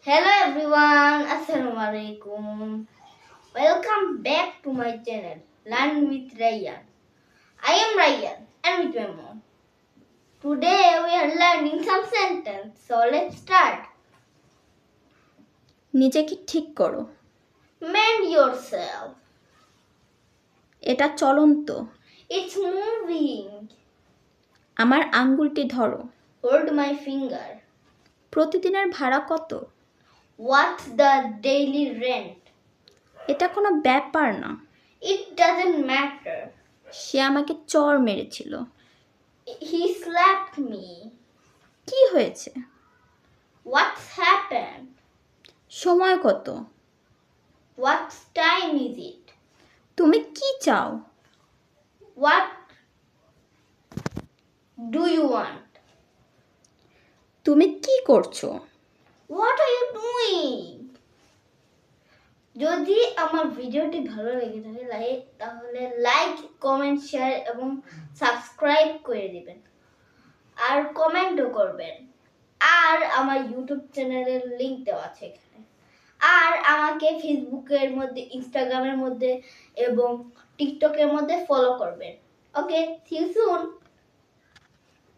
Hello everyone, Assalamu alaikum. Welcome back to my channel, Learn with Ryan. I am Ryan and with my mom. Today we are learning some sentence. So let's start. নিজেকে ঠিক করো। Mend yourself. এটা চলন্ত। It's moving. আমার আঙ্গুলটি ধরো। Hold my finger. প্রতিদিনের ভাড়া কত? What's the daily rent? এটা কোনো ব্যাপার না। It doesn't matter. সে আমাকে চড় মেরেছিল। He slapped me. কি হয়েছে? What's happened? সময় কত? What time is it? তুমি কি চাও? What do you want? তুমি কি করছো? What are you doing? যদি আমার ভিডিওটি ভালো লেগে থাকে তাহলে লাইক, কমেন্ট, শেয়ার এবং সাবস্ক্রাইব করে দিবেন আর কমেন্টও করবেন। আর আমার ইউটিউব চ্যানেলের লিংক দেওয়া আছে এখানে। আর আমাকে ফেসবুকের মধ্যে, ইনস্টাগ্রামের মধ্যে এবং টিকটকের মধ্যে ফলো করবেন। ওকে, সি ইউ সুন।